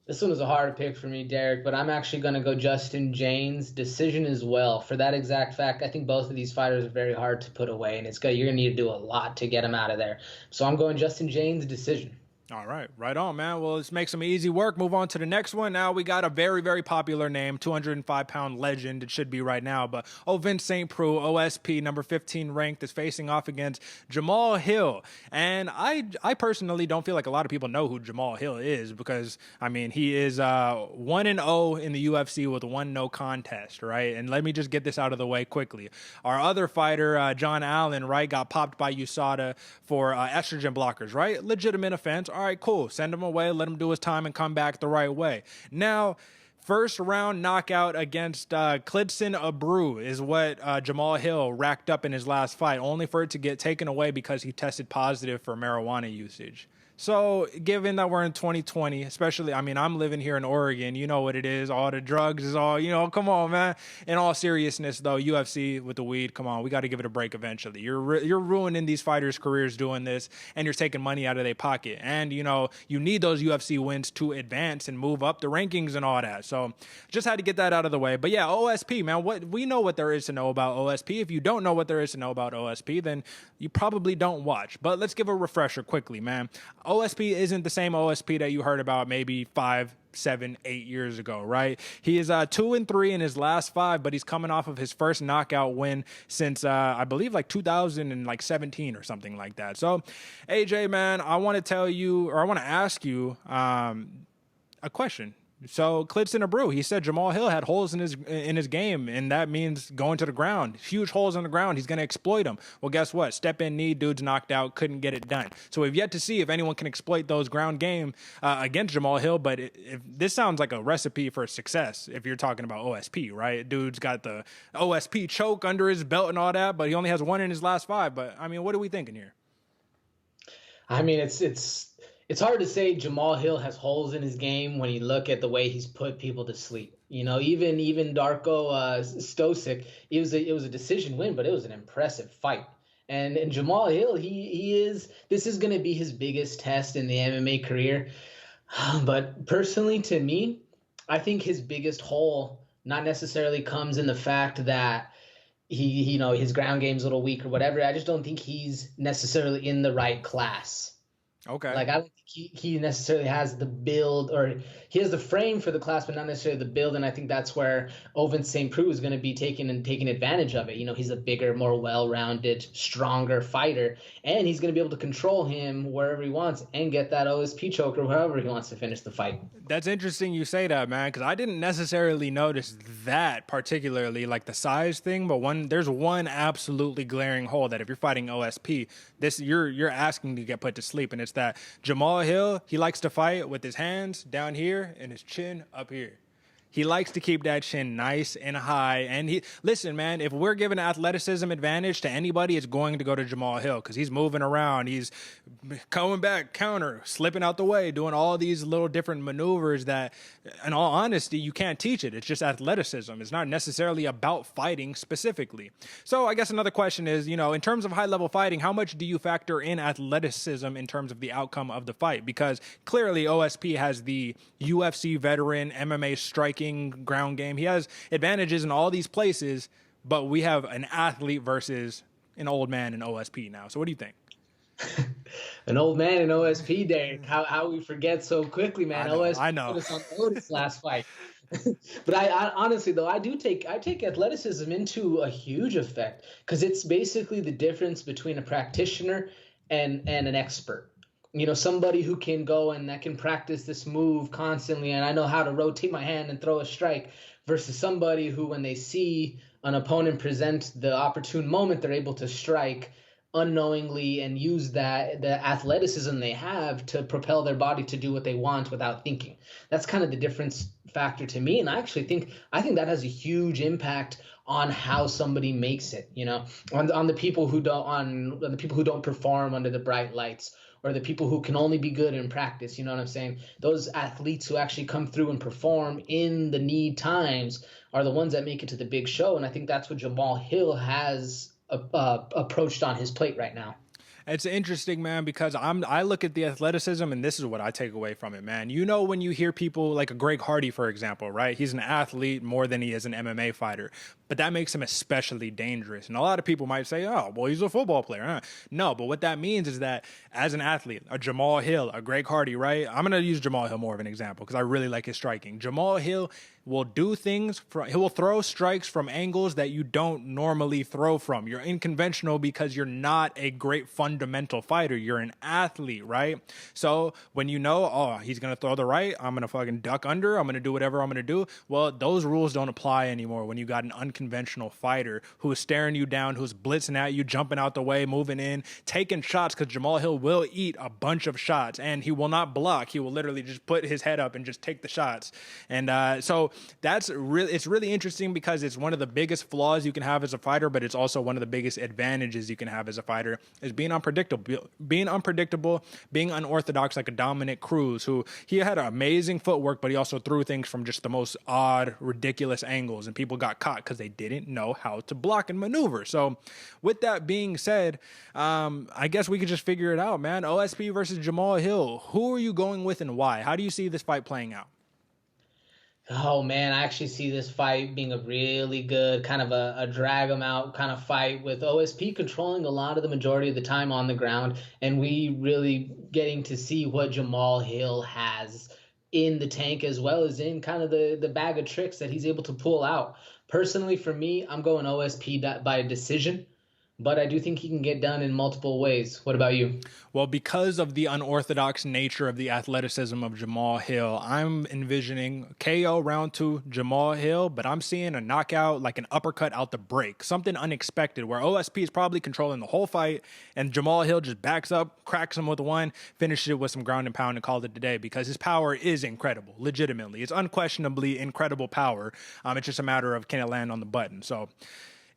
S2: This one was a hard pick for me, Derek, but I'm actually going to go Justin James. Decision as well. For that exact fact, I think both of these fighters are very hard to put away, and you're going to need to do a lot to get them out of there. So I'm going Justin James, decision.
S1: All right. Right on, man. Well, let's make some easy work. Move on to the next one. Now we got a very, very popular name, 205-pound legend. It should be right now. But Vince St. Preux, OSP, number 15 ranked, is facing off against Jamal Hill. And I personally don't feel like a lot of people know who Jamal Hill is because, I mean, he is 1-0 in the UFC with 1 no contest, right? And let me just get this out of the way quickly. Our other fighter, John Allen, right, got popped by USADA for estrogen blockers, right? Legitimate offense. All right, cool. Send him away. Let him do his time and come back the right way. Now, first round knockout against Klidson Abreu is what Jamal Hill racked up in his last fight, only for it to get taken away because he tested positive for marijuana usage. So given that we're in 2020, especially, I mean, I'm living here in Oregon, you know what it is. All the drugs is all, come on, man. In all seriousness, though, UFC with the weed, come on, we got to give it a break eventually. You're ruining these fighters' careers doing this, and you're taking money out of their pocket. And, you need those UFC wins to advance and move up the rankings and all that. So just had to get that out of the way. But yeah, OSP, man, we know what there is to know about OSP. If you don't know what there is to know about OSP, then you probably don't watch. But let's give a refresher quickly, man. OSP isn't the same OSP that you heard about maybe 5, 7, 8 years ago, right? He is 2-3 in his last 5, but he's coming off of his first knockout win since I believe like 2017 or something like that. So, AJ, man, I want to ask you a question. So Clitson Abreu, he said Jamal Hill had holes in his game, and that means going to the ground. Huge holes in the ground. He's going to exploit them. Well, guess what? Step in knee, dude's knocked out, couldn't get it done. So we've yet to see if anyone can exploit those ground game against Jamal Hill. But if this sounds like a recipe for success, if you're talking about OSP, right? Dude's got the OSP choke under his belt and all that, but he only has one in his last 5. But I mean, what are we thinking here?
S2: I mean, it's hard to say Jamal Hill has holes in his game when you look at the way he's put people to sleep. You know, even Darko Stosic, it was a decision win, but it was an impressive fight. And Jamal Hill, this is going to be his biggest test in the MMA career. But personally, to me, I think his biggest hole not necessarily comes in the fact that his ground game's a little weak or whatever. I just don't think he's necessarily in the right class.
S1: Okay.
S2: Like, I don't think he necessarily has the build, or he has the frame for the class, but not necessarily the build. And I think that's where Ovince St. Preux is going to be taking advantage of it. You know, he's a bigger, more well-rounded, stronger fighter, and he's going to be able to control him wherever he wants and get that OSP choke or wherever he wants to finish the fight.
S1: That's interesting you say that, man, because I didn't necessarily notice that particularly, like the size thing. But there's one absolutely glaring hole that if you're fighting OSP, you're asking to get put to sleep, and it's that Jamal Hill, he likes to fight with his hands down here and his chin up here. He likes to keep that chin nice and high. And listen, man, if we're giving athleticism advantage to anybody, it's going to go to Jamal Hill because he's moving around. He's coming back, counter, slipping out the way, doing all these little different maneuvers that, in all honesty, you can't teach it. It's just athleticism. It's not necessarily about fighting specifically. So I guess another question is, in terms of high-level fighting, how much do you factor in athleticism in terms of the outcome of the fight? Because clearly OSP has the UFC veteran MMA striking ground game. He has advantages in all these places, but we have an athlete versus an old man in OSP now. So what do you think?
S2: An old man in OSP, Derick. How we forget so quickly, man.
S1: I know.
S2: Put us on notice last fight. But I honestly, though, I take athleticism into a huge effect because it's basically the difference between a practitioner and an expert. Somebody who can go and that can practice this move constantly, and I know how to rotate my hand and throw a strike, versus somebody who, when they see an opponent present the opportune moment, they're able to strike unknowingly and use the athleticism they have to propel their body to do what they want without thinking. That's kind of the difference factor to me, and I think that has a huge impact on how somebody makes it. On the people who don't perform under the bright lights, or the people who can only be good in practice. You know what I'm saying? Those athletes who actually come through and perform in the need times are the ones that make it to the big show. And I think that's what Jamal Hill has approached on his plate right now.
S1: It's interesting, man, because I look at the athleticism, and this is what I take away from it, man. When you hear people like a Greg Hardy, for example, right? He's an athlete more than he is an MMA fighter, but that makes him especially dangerous. And a lot of people might say, oh, well, he's a football player. Huh? No, but what that means is that as an athlete, a Jamal Hill, a Greg Hardy, right? I'm going to use Jamal Hill more of an example because I really like his striking. Jamal Hill will do things, he will throw strikes from angles that you don't normally throw from. You're unconventional because you're not a great fundamental fighter. You're an athlete, right? So when he's going to throw the right, I'm going to fucking duck under, I'm going to do whatever I'm going to do. Well, those rules don't apply anymore when you got an unconventional fighter who is staring you down, who's blitzing at you, jumping out the way, moving in, taking shots, because Jamal Hill will eat a bunch of shots and he will not block. He will literally just put his head up and just take the shots. And so it's really interesting because it's one of the biggest flaws you can have as a fighter, but it's also one of the biggest advantages you can have as a fighter is being unpredictable, being unorthodox, like a Dominic Cruz, who he had amazing footwork, but he also threw things from just the most odd, ridiculous angles, and people got caught because they didn't know how to block and maneuver. So with that being said, I guess we could just figure it out, man. OSP versus Jamal Hill. Who are you going with and why? How do you see this fight playing out?
S2: Oh, man, I actually see this fight being a really good kind of a drag them out kind of fight with OSP controlling a lot of the majority of the time on the ground, and we really getting to see what Jamal Hill has in the tank as well as in kind of the bag of tricks that he's able to pull out. Personally, for me, I'm going OSP by decision. but I do think he can get done in multiple ways. What about you?
S1: Well, because of the unorthodox nature of the athleticism of Jamal Hill, I'm envisioning KO round two, Jamal Hill, but I'm seeing a knockout, like an uppercut out the break, something unexpected where OSP is probably controlling the whole fight and Jamal Hill just backs up, cracks him with one, finishes it with some ground and pound and calls it a day because his power is incredible, legitimately. It's unquestionably incredible power. It's just a matter of can it land on the button. So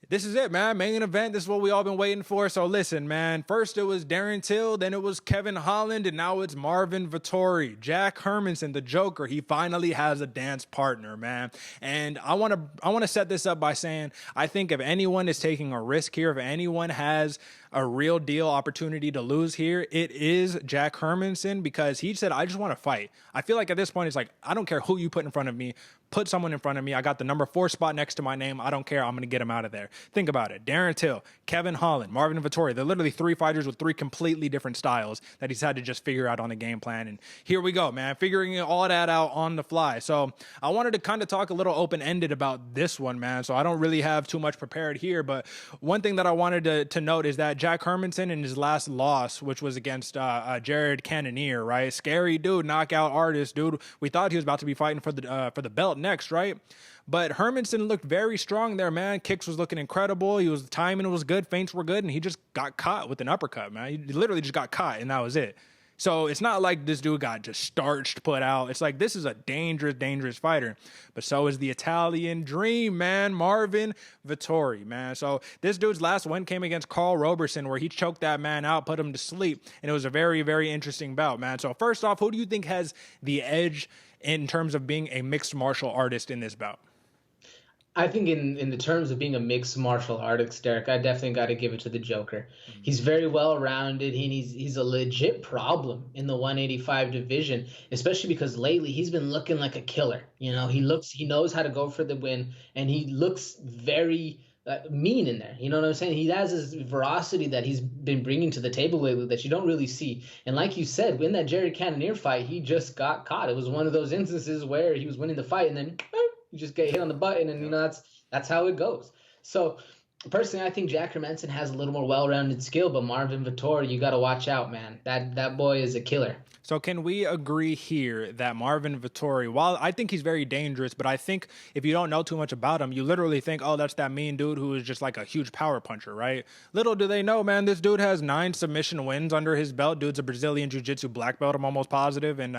S1: this is it, man. Main event. This is what we all been waiting for. So listen, man. First it was Darren Till, then it was Kevin Holland, and now it's Marvin Vettori. Jack Hermansson, the Joker. He finally has a dance partner, man. And I want to set this up by saying I think if anyone is taking a risk here, if anyone has a real deal opportunity to lose here, it is Jack Hermansson because he said, I just want to fight. I feel like at this point, it's like, I don't care who you put in front of me. Put someone in front of me. I got the number 4 spot next to my name. I don't care. I'm going to get him out of there. Think about it. Darren Till, Kevin Holland, Marvin Vettori. They're literally 3 fighters with 3 completely different styles that he's had to just figure out on the game plan. And here we go, man. Figuring all that out on the fly. So I wanted to kind of talk a little open-ended about this one, man. So I don't really have too much prepared here. But one thing that I wanted to note is that Jack Hermansson in his last loss, which was against Jared Cannonier, right? Scary dude, knockout artist, dude. We thought he was about to be fighting for the belt next, right? But Hermansson looked very strong there, man. Kicks was looking incredible. Timing was good, feints were good, and he just got caught with an uppercut, man. He literally just got caught, and that was it. So it's not like this dude got just starched, put out. It's like this is a dangerous, dangerous fighter. But so is the Italian dream, man, Marvin Vettori, man. So this dude's last win came against Carl Roberson, where he choked that man out, put him to sleep, and it was a very, very interesting bout, man. So first off, who do you think has the edge in terms of being a mixed martial artist in this bout?
S2: I think in the terms of being a mixed martial artist, Derek, I definitely got to give it to the Joker. He's very well rounded. He's a legit problem in the 185 division, especially because lately he's been looking like a killer. You know, he knows how to go for the win, and he looks very mean in there. You know what I'm saying? He has this veracity that he's been bringing to the table lately that you don't really see. And like you said, in that Jared Cannonier fight, he just got caught. It was one of those instances where he was winning the fight and then you just get hit on the button, and that's how it goes. So personally, I think Jack Hermansson has a little more well-rounded skill, but Marvin Vettori, you got to watch out, man. That boy is a killer.
S1: So can we agree here that Marvin Vettori, while I think he's very dangerous, but I think if you don't know too much about him, you literally think, oh, that's that mean dude who is just like a huge power puncher, right? Little do they know, man, this dude has 9 submission wins under his belt. Dude's a Brazilian jiu-jitsu black belt, I'm almost positive. And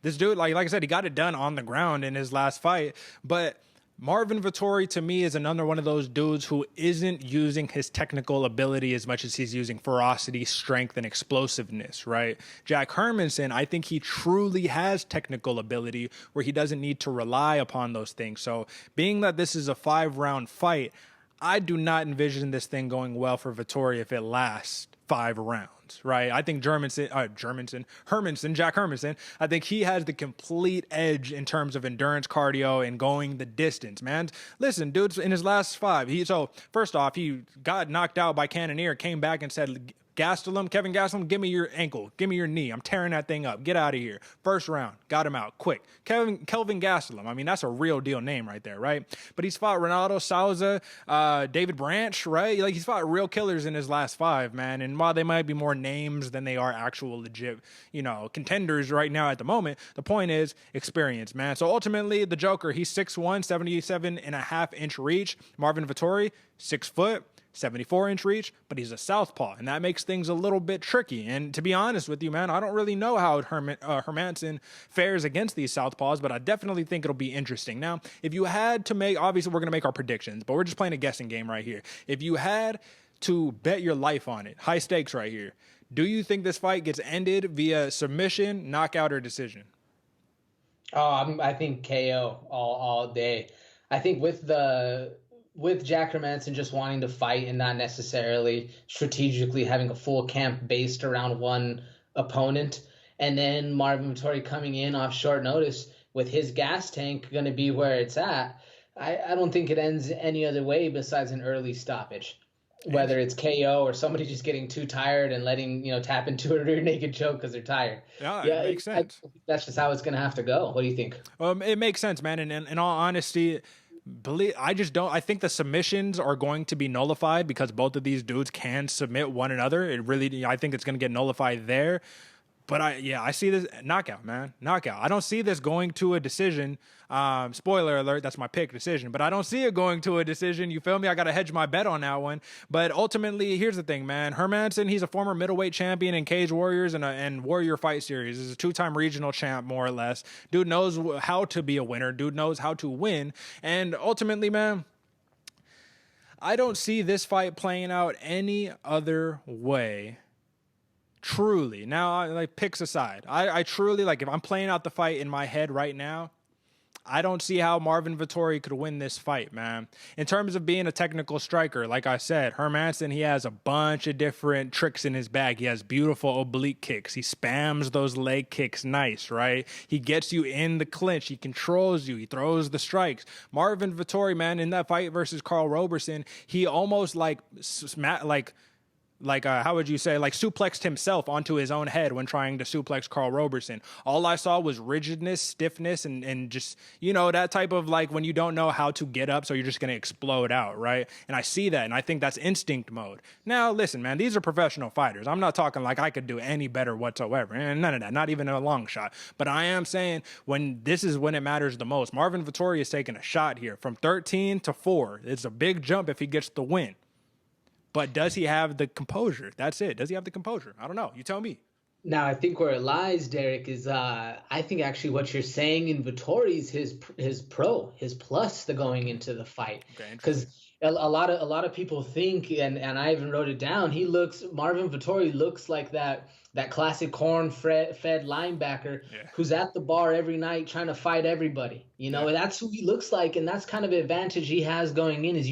S1: this dude, like I said, he got it done on the ground in his last fight. But Marvin Vettori, to me, is another one of those dudes who isn't using his technical ability as much as he's using ferocity, strength, and explosiveness, right? Jack Hermansson, I think he truly has technical ability where he doesn't need to rely upon those things. So being that this is a 5-round fight, I do not envision this thing going well for Vettori if it lasts 5 rounds, right? I think Jack Hermansson, I think he has the complete edge in terms of endurance, cardio, and going the distance, man. Listen, dude's in his last 5. So first off, he got knocked out by Cannonier, came back and said, Kevin Gastelum, give me your ankle, give me your knee. I'm tearing that thing up. Get out of here. First round, got him out quick. Kelvin Gastelum, I mean, that's a real deal name right there, right? But he's fought Ronaldo Souza, David Branch, right? Like he's fought real killers in his last 5, man. And while they might be more names than they are actual legit, contenders right now at the moment, the point is experience, man. So ultimately, the Joker, he's 6'1", 77.5-inch reach. Marvin Vettori, 6 foot. 74-inch reach, but he's a southpaw, and that makes things a little bit tricky. And to be honest with you, man, I don't really know how Hermansson fares against these southpaws, but I definitely think it'll be interesting. Now, if you had to make, obviously we're going to make our predictions, but we're just playing a guessing game right here. If you had to bet your life on it, high stakes right here, do you think this fight gets ended via submission, knockout, or decision?
S2: Oh, I think KO all day. I think with Jack Hermansson just wanting to fight and not necessarily strategically having a full camp based around one opponent, and then Marvin Vettori coming in off short notice with his gas tank going to be where it's at, I don't think it ends any other way besides an early stoppage. Whether it's KO or somebody just getting too tired and letting, tap into a rear naked choke because they're tired.
S1: Yeah, it makes sense.
S2: That's just how it's going to have to go. What do you think?
S1: It makes sense, man. And in all honesty, I just don't. I think the submissions are going to be nullified because both of these dudes can submit one another. I think it's going to get nullified there. But I see this knockout, man. Knockout. I don't see this going to a decision. Spoiler alert, that's my pick, decision. But I don't see it going to a decision. You feel me? I got to hedge my bet on that one. But ultimately, here's the thing, man. Hermansson, he's a former middleweight champion in Cage Warriors and Warrior Fight Series. He's a 2-time regional champ, more or less. Dude knows how to be a winner. Dude knows how to win. And ultimately, man, I don't see this fight playing out any other way. Truly. Now, like, picks aside, I truly, like, if I'm playing out the fight in my head right now, I don't see how Marvin Vettori could win this fight, man. In terms of being a technical striker, like I said, Hermansson, he has a bunch of different tricks in his bag. He has beautiful oblique kicks. He spams those leg kicks nice, right? He gets you in the clinch. He controls you. He throws the strikes. Marvin Vettori, man, in that fight versus Carl Roberson, he almost how would you say, like suplexed himself onto his own head when trying to suplex Carl Roberson. All I saw was rigidness, stiffness, and just, that type of, like, when you don't know how to get up, so you're just going to explode out, right? And I see that, and I think that's instinct mode. Now, listen, man, these are professional fighters. I'm not talking like I could do any better whatsoever, and none of that, not even a long shot. But I am saying this is when it matters the most. Marvin Vettori is taking a shot here from 13 to 4. It's a big jump if he gets the win. But does he have the composure? That's it. Does he have the composure? I don't know. You tell me.
S2: Now, I think where it lies, Derick, is I think actually what you're saying in Vittori's his plus the going into the fight. Because a lot of people think, and I even wrote it down, Marvin Vettori looks like that classic corn-fed linebacker who's at the bar every night trying to fight everybody. That's who he looks like, and that's kind of the advantage he has going in is,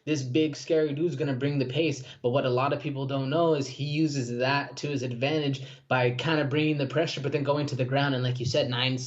S2: this big, scary dude's going to bring the pace. But what a lot of people don't know is he uses that to his advantage by kind of bringing the pressure, but then going to the ground. And like you said, nine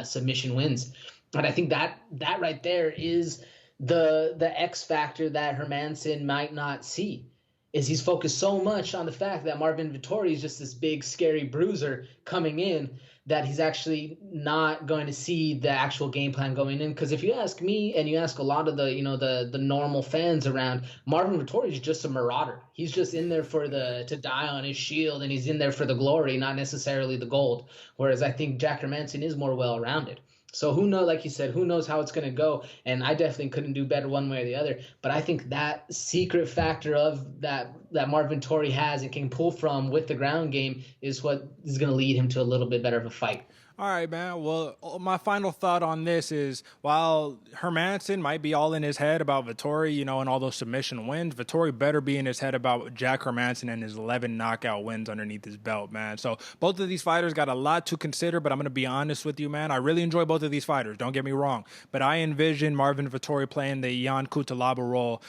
S2: submission wins. And I think that right there is the X factor that Hermansson might not see. Is he's focused so much on the fact that Marvin Vettori is just this big, scary bruiser coming in that he's actually not going to see the actual game plan going in. Because if you ask me and you ask a lot of the normal fans around, Marvin Vettori is just a marauder. He's just in there to die on his shield, and he's in there for the glory, not necessarily the gold. Whereas I think Jack Hermansson is more well-rounded. So who knows, like you said, who knows how it's going to go? And I definitely couldn't do better one way or the other. But I think that secret factor of that Marvin Vettori has and can pull from with the ground game is what is going to lead him to a little bit better of a fight.
S1: All right, man. Well, my final thought on this is while Hermansson might be all in his head about Vettori, and all those submission wins, Vettori better be in his head about Jack Hermansson and his 11 knockout wins underneath his belt, man. So both of these fighters got a lot to consider, but I'm going to be honest with you, man. I really enjoy both of these fighters. Don't get me wrong. But I envision Marvin Vettori playing the Jan Kutalaba role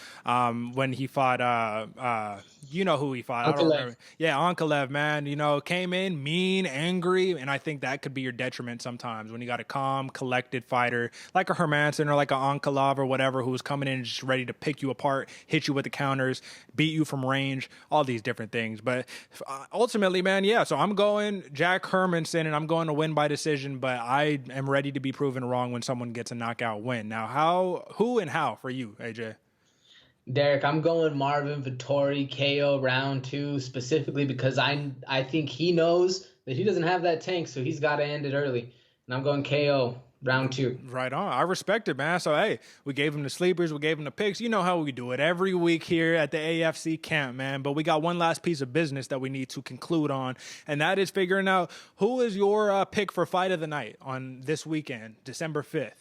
S1: when he fought, who he fought. I don't remember. Yeah, Ankalaev, man. Came in mean, angry, and I think that could be your detriment sometimes when you got a calm, collected fighter like a Hermansson or like a Ankalaev or whatever who's coming in just ready to pick you apart, hit you with the counters, beat you from range, all these different things. But ultimately, man, so I'm going Jack Hermansson, and I'm going to win by decision, but I am ready to be proven wrong when someone gets a knockout win. Now, who and how for you, AJ?
S2: Derick, I'm going Marvin Vettori KO round 2 specifically because I think he knows that he doesn't have that tank, so he's got to end it early. And I'm going KO round 2.
S1: Right on. I respect it, man. So, hey, we gave him the sleepers. We gave him the picks. You know how we do it every week here at the AFC camp, man. But we got one last piece of business that we need to conclude on, and that is figuring out who is your pick for fight of the night on this weekend, December 5th.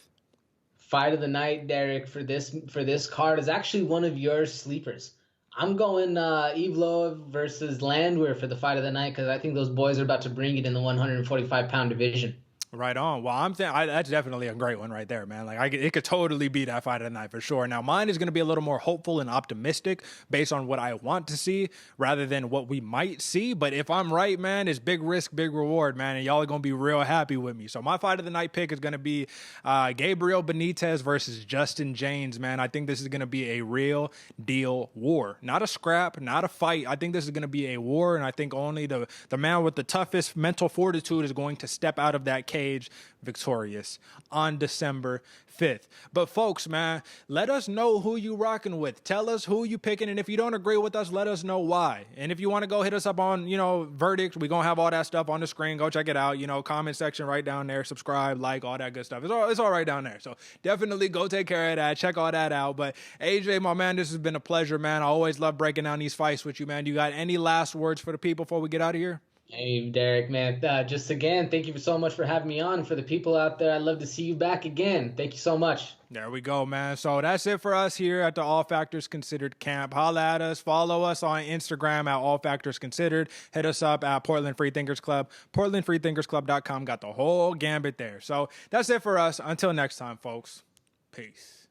S2: Fight of the night, Derick, for this card is actually one of your sleepers. I'm going Evlo versus Landwehr for the fight of the night because I think those boys are about to bring it in the 145-pound division. Right on. Well, that's definitely a great one right there, man. Like it could totally be that fight of the night for sure. Now, mine is going to be a little more hopeful and optimistic based on what I want to see rather than what we might see. But if I'm right, man, it's big risk, big reward, man. And y'all are going to be real happy with me. So my fight of the night pick is going to be Gabriel Benitez versus Justin James, man. I think this is going to be a real deal war. Not a scrap, not a fight. I think this is going to be a war. And I think only the man with the toughest mental fortitude is going to step out of that cage
S1: cage victorious on December 5th. But folks, man, let us know who you rocking with. Tell us who you picking, and if you don't agree with us, let us know why. And if you want to go hit us up on, verdicts, we're going to have all that stuff on the screen. Go check it out. Comment section right down there. Subscribe, like, all that good stuff. It's all right down there. So definitely go take care of that. Check all that out. But AJ, my man, this has been a pleasure, man. I always love breaking down these fights with you, man. You got any last words for the people before we get out of here?
S2: Hey, Derick, man. Just again, thank you so much for having me on. For the people out there, I'd love to see you back again. Thank you so much.
S1: There we go, man. So that's it for us here at the All Factors Considered camp. Holla at us. Follow us on Instagram at All Factors Considered. Hit us up at Portland Free Thinkers Club. PortlandFreeThinkersClub.com. Got the whole gambit there. So that's it for us. Until next time, folks. Peace.